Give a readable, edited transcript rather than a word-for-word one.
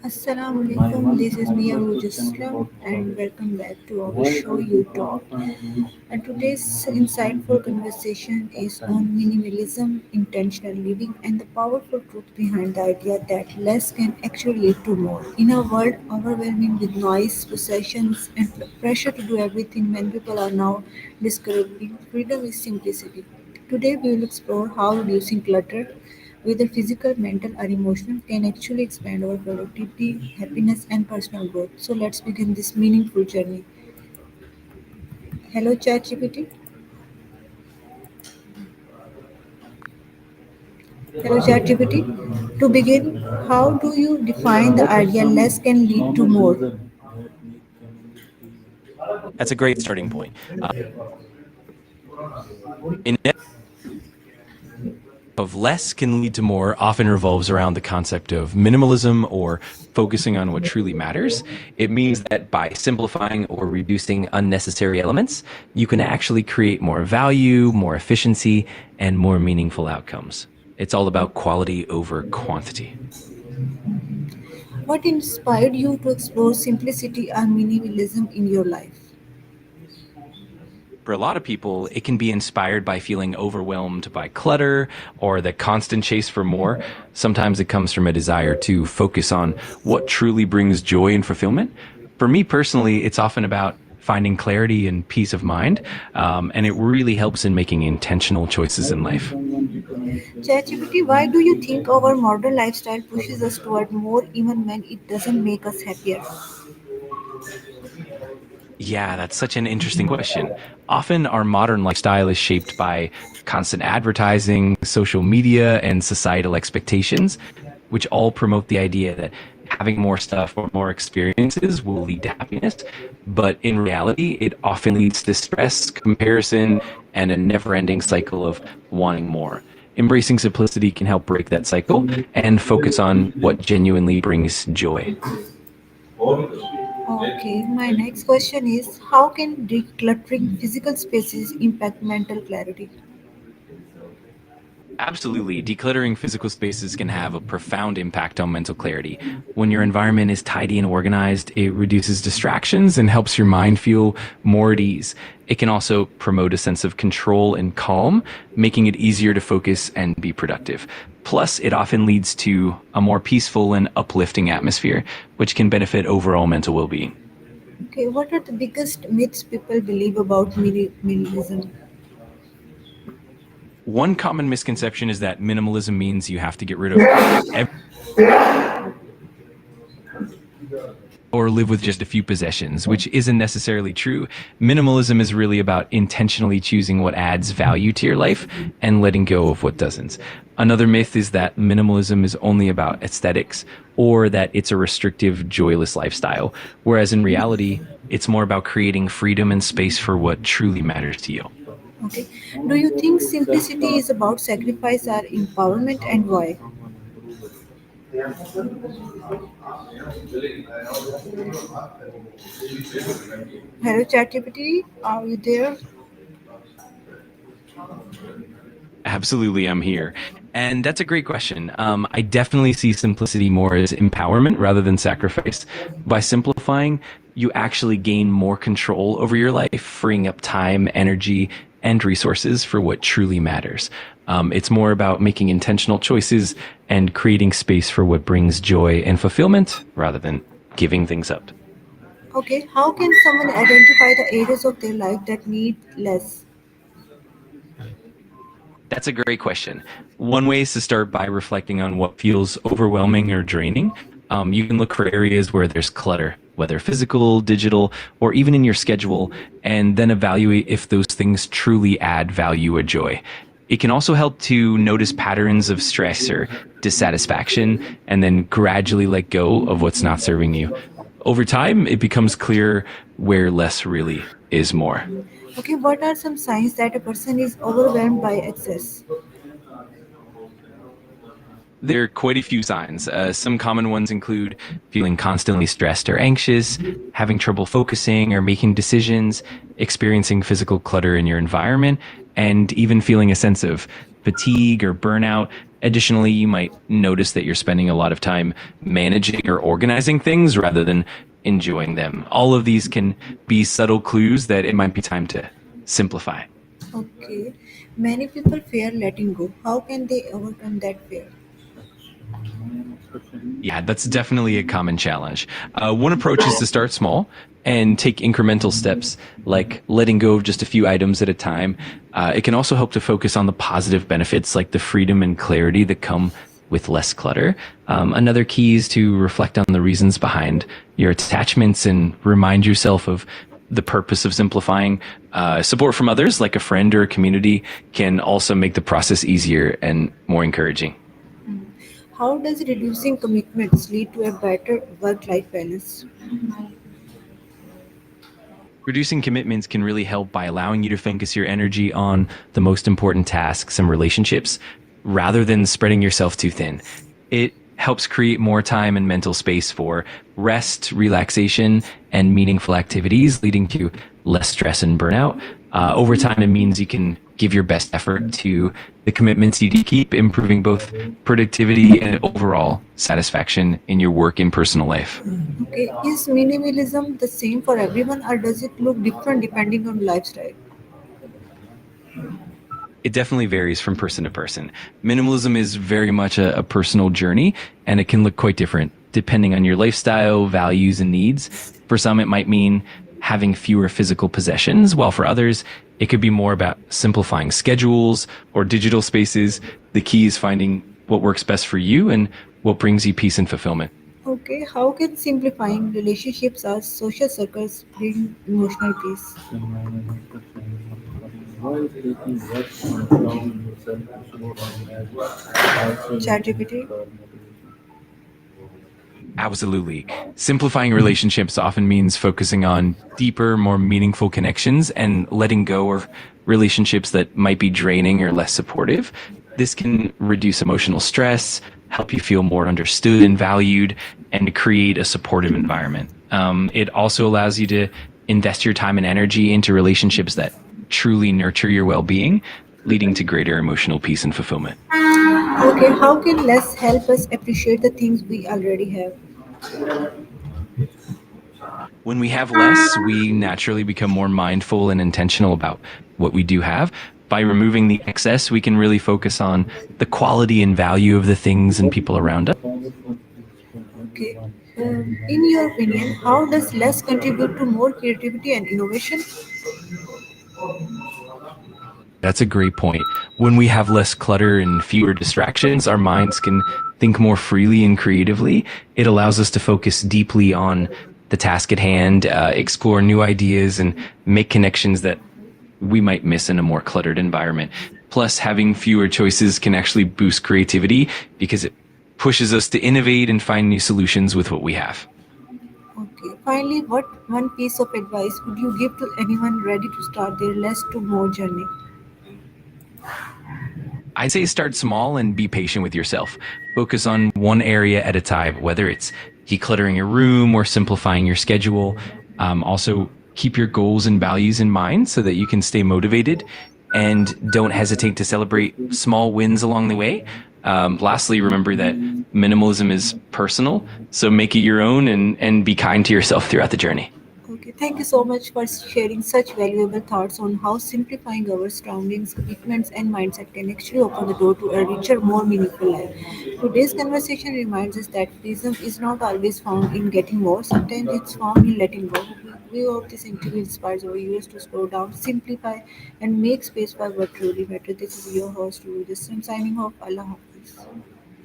Assalamu alaikum, this is Mia Rujaslam and welcome back to our show You Talk. And today's insightful conversation is on minimalism, intentional living, and the powerful truth behind the idea that less can actually lead to more. In a world overwhelming with noise, possessions, and pressure to do everything, many people are now discovering freedom is simplicity. Today, we will explore how reducing clutter, whether physical, mental, or emotional, can actually expand our productivity, happiness, and personal growth. So, let's begin this meaningful journey. Hello, ChatGPT. Hello, ChatGPT. To begin, how do you define the idea less can lead to more? That's a great starting point. In of less can lead to more often revolves around the concept of minimalism or focusing on what truly matters. It means that by simplifying or reducing unnecessary elements, you can actually create more value, more efficiency, and more meaningful outcomes. It's all about quality over quantity. What inspired you to explore simplicity and minimalism in your life? For a lot of people, it can be inspired by feeling overwhelmed by clutter or the constant chase for more. Sometimes it comes from a desire to focus on what truly brings joy and fulfillment. For me personally, it's often about finding clarity and peace of mind, and it really helps in making intentional choices in life. ChatGPT, why do you think our modern lifestyle pushes us toward more even when it doesn't make us happier? Yeah, that's such an interesting question. Often our modern lifestyle is shaped by constant advertising, social media, and societal expectations, which all promote the idea that having more stuff or more experiences will lead to happiness. But in reality, it often leads to stress, comparison, and a never ending cycle of wanting more. Embracing simplicity can help break that cycle and focus on what genuinely brings joy. Okay, my next question is how can decluttering physical spaces impact mental clarity? Absolutely. Decluttering physical spaces can have a profound impact on mental clarity. When your environment is tidy and organized, it reduces distractions and helps your mind feel more at ease. It can also promote a sense of control and calm, making it easier to focus and be productive. Plus, it often leads to a more peaceful and uplifting atmosphere, which can benefit overall mental well being. Okay, what are the biggest myths people believe about minimalism? One common misconception is that minimalism means you have to get rid of or live with just a few possessions, which isn't necessarily true. Minimalism is really about intentionally choosing what adds value to your life and letting go of what doesn't. Another myth is that minimalism is only about aesthetics or that it's a restrictive, joyless lifestyle, whereas in reality, it's more about creating freedom and space for what truly matters to you. Okay, do you think simplicity is about sacrifice or empowerment and why? Hello, ChatGPT, are you there? Absolutely, I'm here. And that's a great question. I definitely see simplicity more as empowerment rather than sacrifice. By simplifying, you actually gain more control over your life, freeing up time, energy, and resources for what truly matters. It's more about making intentional choices and creating space for what brings joy and fulfillment rather than giving things up. Okay, how can someone identify the areas of their life that need less? That's a great question. One way is to start by reflecting on what feels overwhelming or draining. You can look for areas where there's clutter, whether physical, digital, or even in your schedule, and then evaluate if those things truly add value or joy. It can also help to notice patterns of stress or dissatisfaction and then gradually let go of what's not serving you. Over time, it becomes clear where less really is more. Okay, what are some signs that a person is overwhelmed by excess? There are quite a few signs. Some common ones include feeling constantly stressed or anxious, having trouble focusing or making decisions, experiencing physical clutter in your environment, and even feeling a sense of fatigue or burnout. Additionally, you might notice that you're spending a lot of time managing or organizing things rather than enjoying them. All of these can be subtle clues that it might be time to simplify. Okay. Many people fear letting go. How can they overcome that fear? Yeah, that's definitely a common challenge. One approach is to start small and take incremental steps, like letting go of just a few items at a time. It can also help to focus on the positive benefits, like the freedom and clarity that come with less clutter. Another key is to reflect on the reasons behind your attachments and remind yourself of the purpose of simplifying. Support from others, like a friend or a community, can also make the process easier and more encouraging. How does reducing commitments lead to a better work life balance? Reducing commitments can really help by allowing you to focus your energy on the most important tasks and relationships rather than spreading yourself too thin. It helps create more time and mental space for rest, relaxation, and meaningful activities, leading to less stress and burnout. Over time, it means you can give your best effort to the commitments you keep, improving both productivity and overall satisfaction in your work and personal life. Okay. Is minimalism the same for everyone or does it look different depending on lifestyle? It definitely varies from person to person. Minimalism is very much a personal journey, and it can look quite different depending on your lifestyle, values, and needs. For some, it might mean having fewer physical possessions, while for others, it could be more about simplifying schedules or digital spaces. The key is finding what works best for you and what brings you peace and fulfillment. Okay. How can simplifying relationships or social circles bring emotional peace? ChatGPT. Absolutely. Simplifying relationships often means focusing on deeper, more meaningful connections and letting go of relationships that might be draining or less supportive. This can reduce emotional stress, help you feel more understood and valued, and create a supportive environment. It also allows you to invest your time and energy into relationships that truly nurture your well being, leading to greater emotional peace and fulfillment. Okay. How can less help us appreciate the things we already have? When we have less, we naturally become more mindful and intentional about what we do have. By removing the excess, we can really focus on the quality and value of the things and people around us. Okay. In your opinion, how does less contribute to more creativity and innovation? That's a great point. When we have less clutter and fewer distractions, our minds can think more freely and creatively. It allows us to focus deeply on the task at hand, explore new ideas, and make connections that we might miss in a more cluttered environment. Plus, having fewer choices can actually boost creativity because it pushes us to innovate and find new solutions with what we have. Okay. Finally, what one piece of advice would you give to anyone ready to start their less to more journey? I'd say start small and be patient with yourself. Focus on one area at a time, whether it's decluttering your room or simplifying your schedule. Also, keep your goals and values in mind so that you can stay motivated and don't hesitate to celebrate small wins along the way. Lastly, remember that minimalism is personal, so make it your own and be kind to yourself throughout the journey. Okay, thank you so much for sharing such valuable thoughts on how simplifying our surroundings, commitments, and mindset can actually open the door to a richer, more meaningful life. Today's conversation reminds us that freedom is not always found in getting more, sometimes it's found in letting go. We hope this interview inspires our viewers to slow down, simplify, and make space for what truly matters. This is your host, Rudis. I'm signing off. Allah Hafiz.